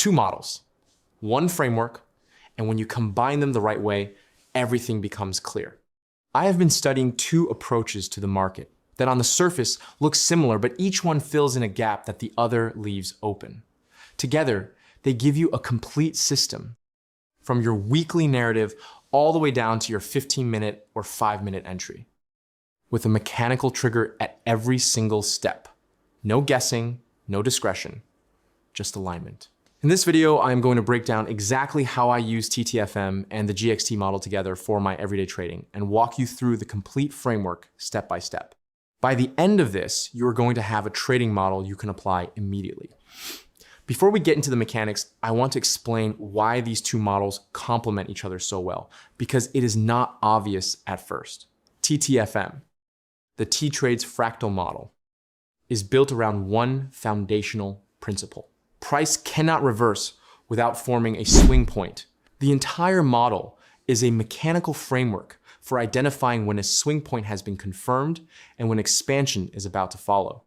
Two models, one framework, and when you combine them the right way, everything becomes clear. I have been studying two approaches to the market that on the surface look similar, but each one fills in a gap that the other leaves open. Together, they give you a complete system from your weekly narrative all the way down to your 15-minute or 5-minute entry, with a mechanical trigger at every single step. No guessing, no discretion, just alignment. In this video, I'm going to break down exactly how I use TTFM and the GXT model together for my everyday trading and walk you through the complete framework step by step. By the end of this, you're going to have a trading model you can apply immediately. Before we get into the mechanics, I want to explain why these two models complement each other so well, because it is not obvious at first. TTFM, the TTrades Fractal Model, is built around one foundational principle. Price cannot reverse without forming a swing point. The entire model is a mechanical framework for identifying when a swing point has been confirmed and when expansion is about to follow.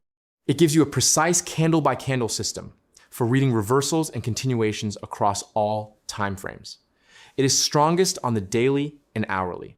It gives you a precise candle-by-candle system for reading reversals and continuations across all time frames. It is strongest on the daily and hourly,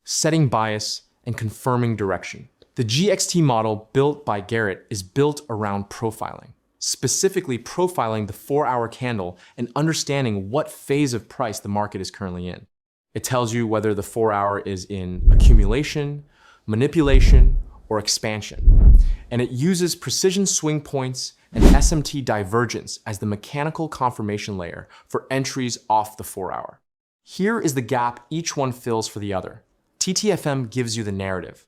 setting bias and confirming direction. The GXT model built by Garrett is built around profiling, specifically profiling the 4-hour candle and understanding what phase of price the market is currently in. It tells you whether the 4-hour is in accumulation, manipulation, or expansion. And it uses precision swing points and SMT divergence as the mechanical confirmation layer for entries off the 4-hour. Here is the gap each one fills for the other. TTFM gives you the narrative,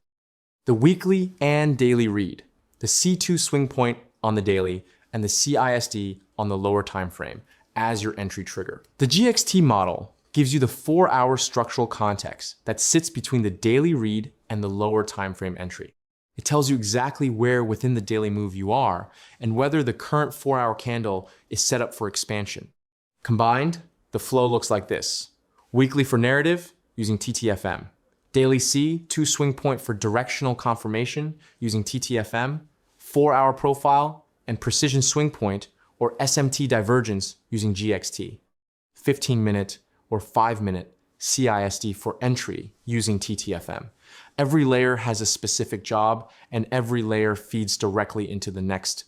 the weekly and daily read, the C2 swing point on the daily, and the CISD on the lower time frame as your entry trigger. The GXT model gives you the 4-hour structural context that sits between the daily read and the lower time frame entry. It tells you exactly where within the daily move you are and whether the current 4-hour candle is set up for expansion. Combined, the flow looks like this. Weekly for narrative using TTFM. Daily C2 swing point for directional confirmation using TTFM. 4-hour profile and precision swing point or SMT divergence using GXT. 15-minute or 5-minute CISD for entry using TTFM. Every layer has a specific job and every layer feeds directly into the next.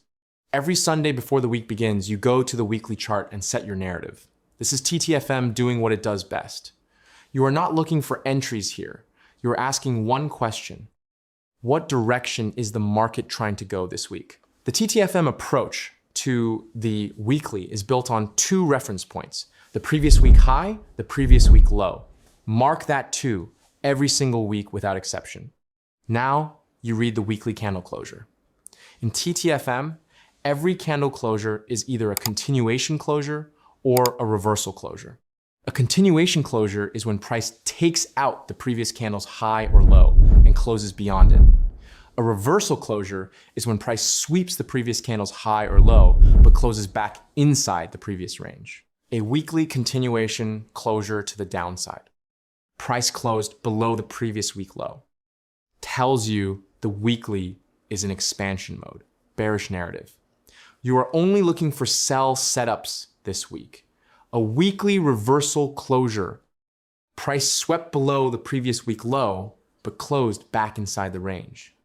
Every Sunday before the week begins, you go to the weekly chart and set your narrative. This is TTFM doing what it does best. You are not looking for entries here. You are asking one question. What direction is the market trying to go this week? The TTFM approach to the weekly is built on two reference points, the previous week high, the previous week low. Mark that 2 every single week without exception. Now you read the weekly candle closure. In TTFM, every candle closure is either a continuation closure or a reversal closure. A continuation closure is when price takes out the previous candle's high or low and closes beyond it. A reversal closure is when price sweeps the previous candle's high or low, but closes back inside the previous range. A weekly continuation closure to the downside. Price closed below the previous week low. Tells you the weekly is in expansion mode, bearish narrative. You are only looking for sell setups this week. A weekly reversal closure. Price swept below the previous week low, but closed back inside the range.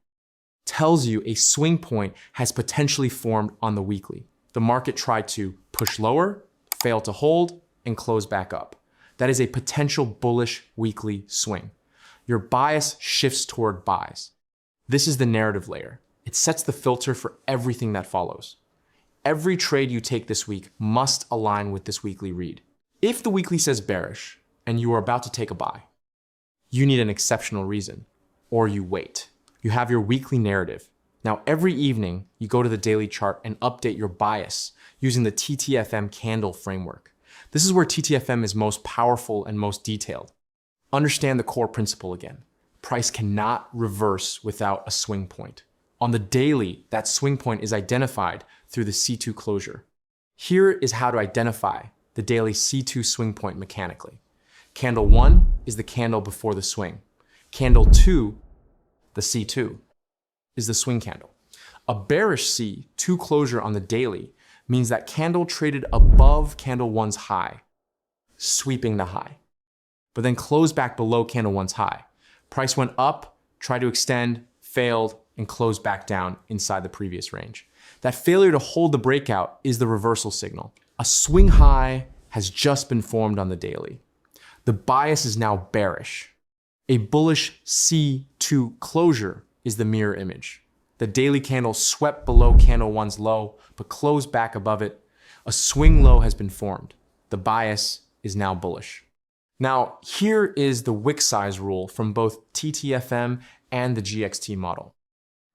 Tells you a swing point has potentially formed on the weekly. The market tried to push lower, fail to hold, and close back up. That is a potential bullish weekly swing. Your bias shifts toward buys. This is the narrative layer. It sets the filter for everything that follows. Every trade you take this week must align with this weekly read. If the weekly says bearish and you are about to take a buy, you need an exceptional reason, or you wait. You have your weekly narrative. Now every evening you go to the daily chart and update your bias using the TTFM candle framework. This is where TTFM is most powerful and most detailed. Understand the core principle again. Price cannot reverse without a swing point. On the daily, that swing point is identified through the C2 closure. Here is how to identify the daily C2 swing point mechanically. Candle 1 is the candle before the swing. Candle 2, the C2, is the swing candle. A bearish C2 closure on the daily means that candle traded above candle 1's high, sweeping the high, but then closed back below candle 1's high. Price went up, tried to extend, failed, and closed back down inside the previous range. That failure to hold the breakout is the reversal signal. A swing high has just been formed on the daily. The bias is now bearish. A bullish C2 closure is the mirror image. The daily candle swept below candle 1's low, but closed back above it. A swing low has been formed. The bias is now bullish. Now, here is the wick size rule from both TTFM and the GXT model.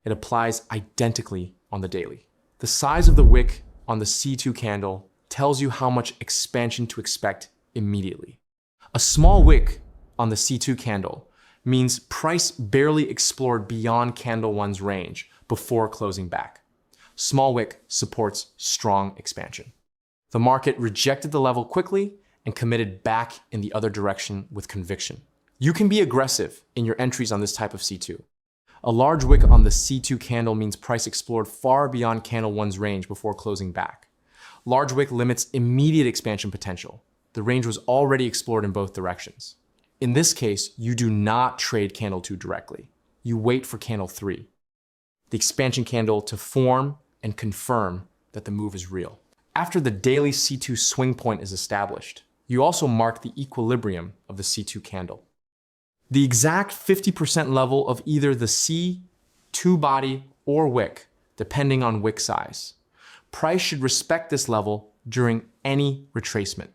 It applies identically on the daily. The size of the wick on the C2 candle tells you how much expansion to expect immediately. A small wick on the C2 candle means price barely explored beyond candle 1's range before closing back. Small wick supports strong expansion. The market rejected the level quickly and committed back in the other direction with conviction. You can be aggressive in your entries on this type of C2. A large wick on the C2 candle means price explored far beyond candle 1's range before closing back. Large wick limits immediate expansion potential. The range was already explored in both directions. In this case, you do not trade candle 2 directly. You wait for candle 3, the expansion candle, to form and confirm that the move is real. After the daily C2 swing point is established, you also mark the equilibrium of the C2 candle. The exact 50% level of either the C2 body or wick, depending on wick size. Price should respect this level during any retracement.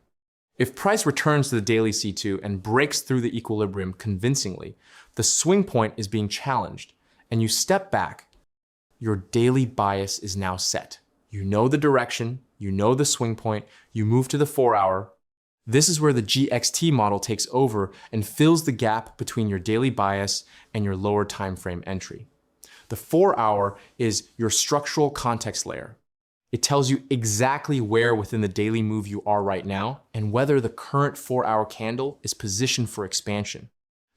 If price returns to the daily C2 and breaks through the equilibrium convincingly, the swing point is being challenged, and you step back, your daily bias is now set. You know the direction, you know the swing point, you move to the 4-hour. This is where the GXT model takes over and fills the gap between your daily bias and your lower time frame entry. The 4-hour is your structural context layer. It tells you exactly where within the daily move you are right now and whether the current 4-hour candle is positioned for expansion.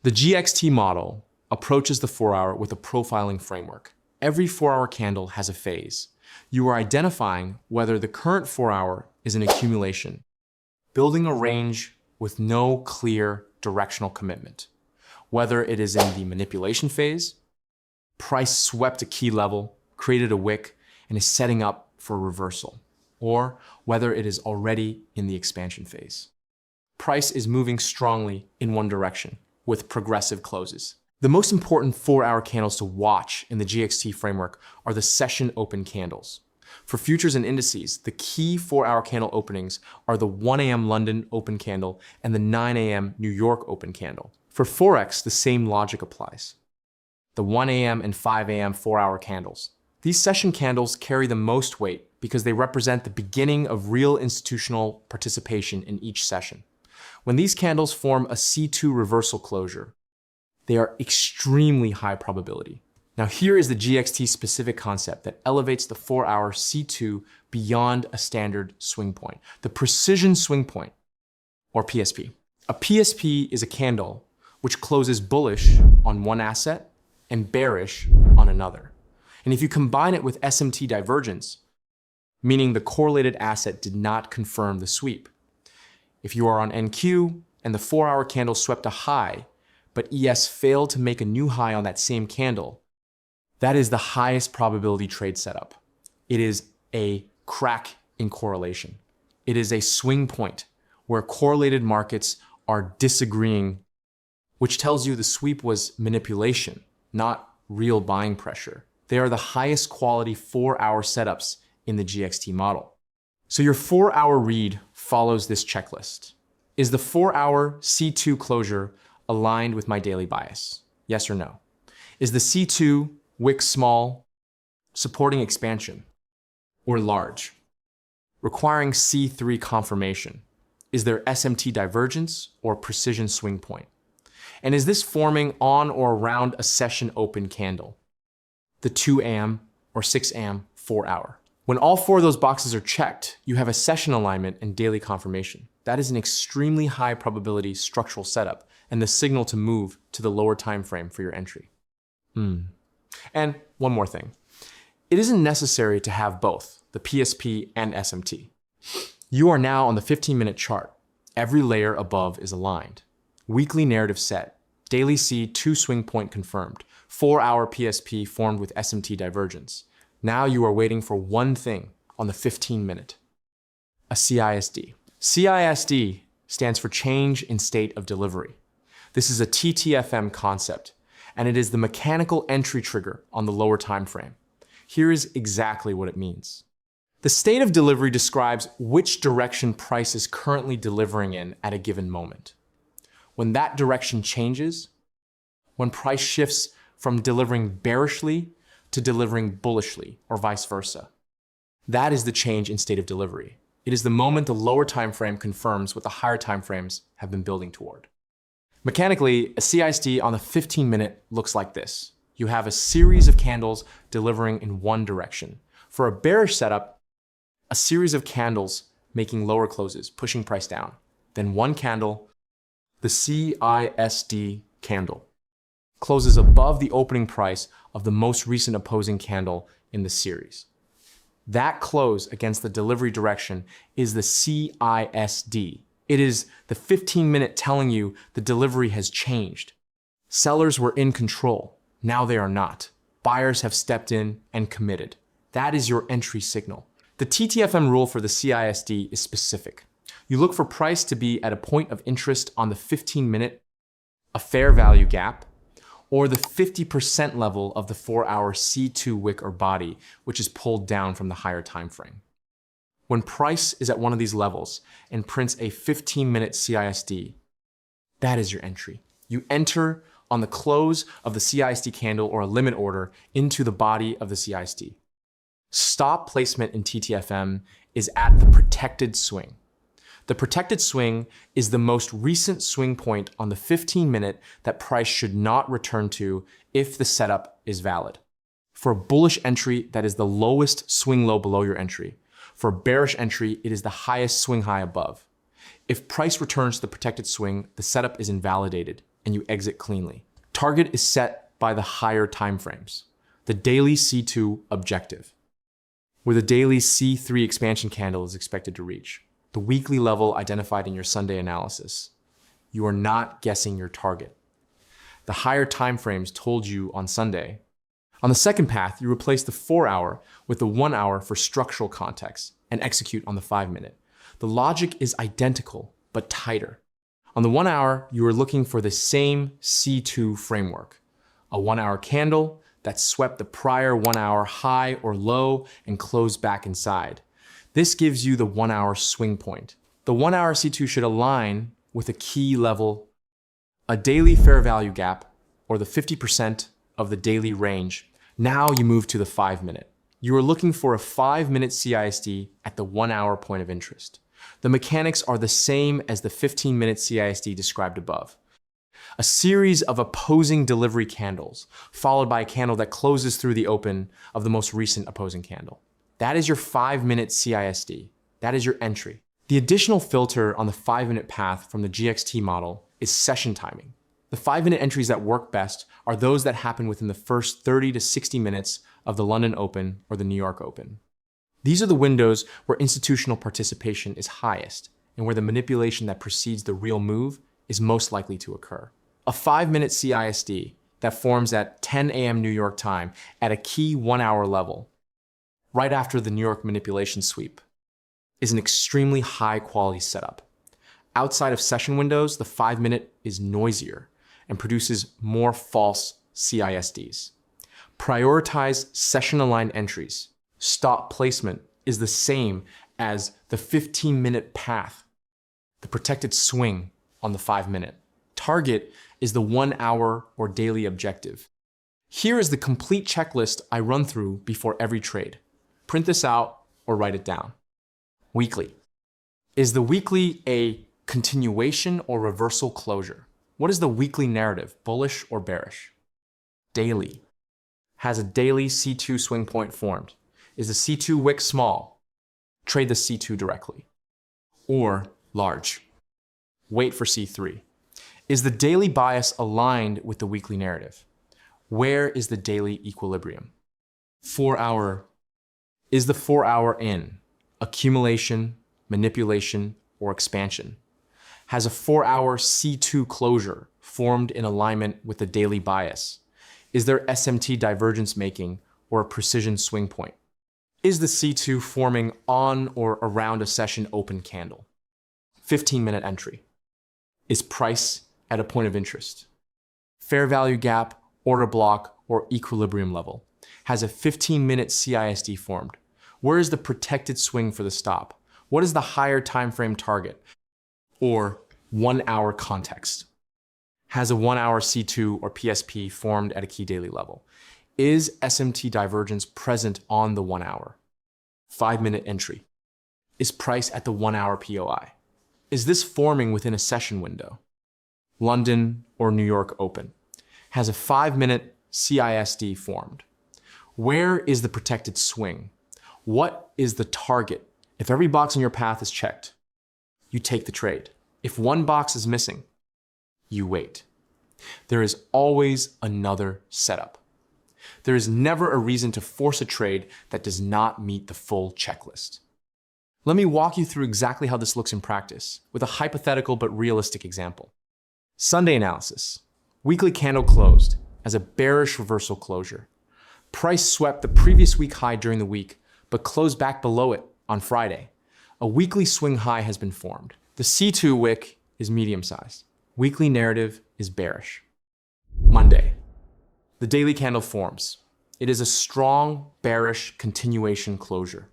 The GXT model approaches the 4-hour with a profiling framework. Every 4-hour candle has a phase. You are identifying whether the current 4-hour is an accumulation, building a range with no clear directional commitment. Whether it is in the manipulation phase, price swept a key level, created a wick, and is setting up for reversal, or whether it is already in the expansion phase. Price is moving strongly in one direction with progressive closes. The most important 4-hour candles to watch in the GXT framework are the session open candles. For futures and indices, the key 4-hour candle openings are the 1 a.m. London open candle and the 9 a.m. New York open candle. For Forex, the same logic applies. The 1 a.m. and 5 a.m. 4-hour candles. These session candles carry the most weight because they represent the beginning of real institutional participation in each session. When these candles form a C2 reversal closure, they are extremely high probability. Now here is the GXT specific concept that elevates the 4-hour C2 beyond a standard swing point, the precision swing point, or PSP. A PSP is a candle which closes bullish on one asset and bearish on another. And if you combine it with SMT divergence, meaning the correlated asset did not confirm the sweep. If you are on NQ and the 4-hour candle swept a high, but ES failed to make a new high on that same candle, that is the highest probability trade setup. It is a crack in correlation. It is a swing point where correlated markets are disagreeing, which tells you the sweep was manipulation, not real buying pressure. They are the highest quality 4-hour setups in the GXT model. So your 4-hour read follows this checklist. Is the 4-hour C2 closure aligned with my daily bias? Yes or no? Is the C2 wick small, supporting expansion, or large, requiring C3 confirmation? Is there SMT divergence or precision swing point? And is this forming on or around a session open candle, the 2 a.m. or 6 a.m. 4-hour? When all 4 of those boxes are checked, you have a session alignment and daily confirmation. That is an extremely high probability structural setup and the signal to move to the lower time frame for your entry. And one more thing. It isn't necessary to have both, the PSP and SMT. You are now on the 15-minute chart. Every layer above is aligned. Weekly narrative set. Daily C2 swing point confirmed. 4-hour PSP formed with SMT divergence. Now you are waiting for one thing on the 15-minute. A CISD. CISD stands for change in state of delivery. This is a TTFM concept, and it is the mechanical entry trigger on the lower time frame. Here is exactly what it means. The state of delivery describes which direction price is currently delivering in at a given moment. When that direction changes, when price shifts from delivering bearishly to delivering bullishly, or vice versa, that is the change in state of delivery. It is the moment the lower time frame confirms what the higher time frames have been building toward. Mechanically, a CISD on the 15-minute looks like this. You have a series of candles delivering in one direction. For a bearish setup, a series of candles making lower closes, pushing price down. Then one candle, the CISD candle, closes above the opening price of the most recent opposing candle in the series. That close against the delivery direction is the CISD. It is the 15-minute telling you the delivery has changed. Sellers were in control. Now they are not. Buyers have stepped in and committed. That is your entry signal. The TTFM rule for the CISD is specific. You look for price to be at a point of interest on the 15-minute, a fair value gap, or the 50% level of the 4-hour C2 wick or body, which is pulled down from the higher time frame. When price is at one of these levels and prints a 15-minute CISD, that is your entry. You enter on the close of the CISD candle or a limit order into the body of the CISD. Stop placement in TTFM is at the protected swing. The protected swing is the most recent swing point on the 15-minute that price should not return to if the setup is valid. For a bullish entry, that is the lowest swing low below your entry. For a bearish entry, it is the highest swing high above. If price returns to the protected swing, the setup is invalidated and you exit cleanly. Target is set by the higher time frames. The daily C2 objective, where the daily C3 expansion candle is expected to reach. The weekly level identified in your Sunday analysis. You are not guessing your target. The higher time frames told you on Sunday. On the second path, you replace the 4-hour with the 1-hour for structural context and execute on the 5-minute. The logic is identical, but tighter. On the 1-hour, you are looking for the same C2 framework. A 1-hour candle that swept the prior 1-hour high or low and closed back inside. This gives you the 1-hour swing point. The 1-hour C2 should align with a key level, a daily fair value gap, or the 50% of the daily range. Now you move to the 5-minute. You are looking for a 5-minute CISD at the 1-hour point of interest. The mechanics are the same as the 15-minute CISD described above. A series of opposing delivery candles, followed by a candle that closes through the open of the most recent opposing candle. That is your 5-minute CISD. That is your entry. The additional filter on the 5-minute path from the GXT model is session timing. The 5-minute entries that work best are those that happen within the first 30 to 60 minutes of the London Open or the New York Open. These are the windows where institutional participation is highest and where the manipulation that precedes the real move is most likely to occur. A 5-minute CISD that forms at 10 a.m. New York time at a key 1-hour level, right after the New York manipulation sweep, is an extremely high quality setup. Outside of session windows, the 5-minute is noisier and produces more false CISDs. Prioritize session-aligned entries. Stop placement is the same as the 15-minute path, the protected swing on the 5-minute. Target is the 1-hour or daily objective. Here is the complete checklist I run through before every trade. Print this out or write it down. Weekly. Is the weekly a continuation or reversal closure? What is the weekly narrative, bullish or bearish? Daily. Has a daily C2 swing point formed? Is the C2 wick small? Trade the C2 directly. Or large. Wait for C3. Is the daily bias aligned with the weekly narrative? Where is the daily equilibrium? 4 hour. Is the 4 hour in accumulation, manipulation, or expansion? Has a 4 hour C2 closure formed in alignment with the daily bias? Is there SMT divergence making or a precision swing point? Is the C2 forming on or around a session open candle? 15-minute entry. Is price at a point of interest? Fair value gap, order block, or equilibrium level? Has a 15-minute CISD formed? Where is the protected swing for the stop? What is the higher time frame target? Or 1 hour context? Has a 1 hour C2 or PSP formed at a key daily level? Is SMT divergence present on the 1 hour? 5-minute entry. Is price at the 1 hour POI? Is this forming within a session window? London or New York open? Has a 5-minute CISD formed? Where is the protected swing? What is the target? If every box in your path is checked, you take the trade. If one box is missing, you wait. There is always another setup. There is never a reason to force a trade that does not meet the full checklist. Let me walk you through exactly how this looks in practice with a hypothetical but realistic example. Sunday analysis. Weekly candle closed as a bearish reversal closure. Price swept the previous week high during the week, but closed back below it on Friday. A weekly swing high has been formed. The C2 wick is medium-sized. Weekly narrative is bearish. Monday. The daily candle forms. It is a strong, bearish continuation closure.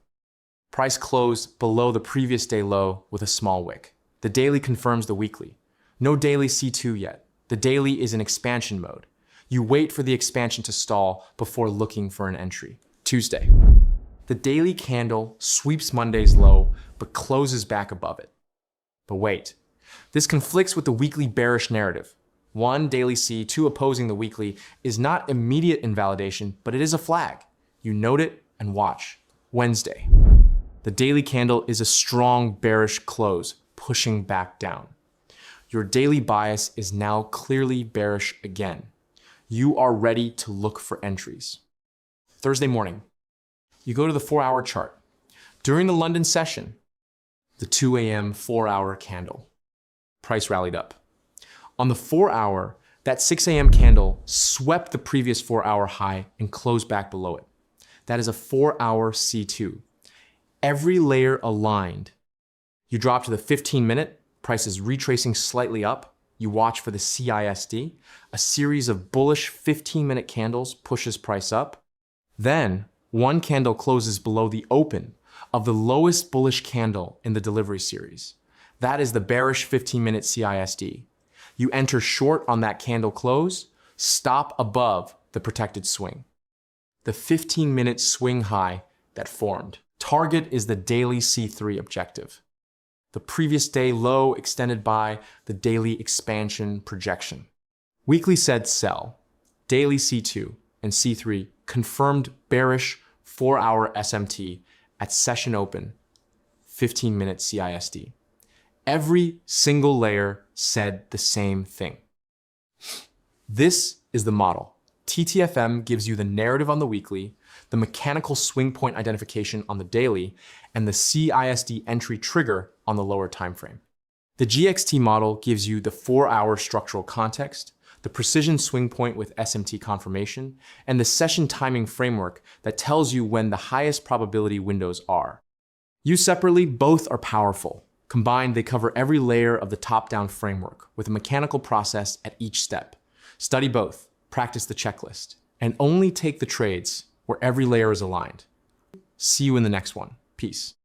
Price closed below the previous day low with a small wick. The daily confirms the weekly. No daily C2 yet. The daily is in expansion mode. You wait for the expansion to stall before looking for an entry. Tuesday. The daily candle sweeps Monday's low, but closes back above it. But wait, this conflicts with the weekly bearish narrative. One daily C, two opposing the weekly, is not immediate invalidation, but it is a flag. You note it and watch. Wednesday. The daily candle is a strong bearish close, pushing back down. Your daily bias is now clearly bearish again. You are ready to look for entries. Thursday morning. You go to the 4-hour chart. During the London session, the 2 a.m. 4-hour candle. Price rallied up. On the 4-hour, that 6 a.m. candle swept the previous 4-hour high and closed back below it. That is a 4-hour C2. Every layer aligned. You drop to the 15-minute, price is retracing slightly up. You watch for the CISD. A series of bullish 15-minute candles pushes price up. Then, one candle closes below the open of the lowest bullish candle in the delivery series. That is the bearish 15-minute CISD. You enter short on that candle close, stop above the protected swing. The 15-minute swing high that formed. Target is the daily C3 objective. The previous day low extended by the daily expansion projection. Weekly said sell. Daily C2 and C3 confirmed bearish 4-hour SMT at session open, 15-minute CISD. Every single layer said the same thing. This is the model. TTFM gives you the narrative on the weekly, the mechanical swing point identification on the daily, and the CISD entry trigger on the lower time frame. The GXT model gives you the 4-hour structural context, the precision swing point with SMT confirmation, and the session timing framework that tells you when the highest probability windows are. Used separately, both are powerful. Combined, they cover every layer of the top-down framework with a mechanical process at each step. Study both, practice the checklist, and only take the trades where every layer is aligned. See you in the next one. Peace.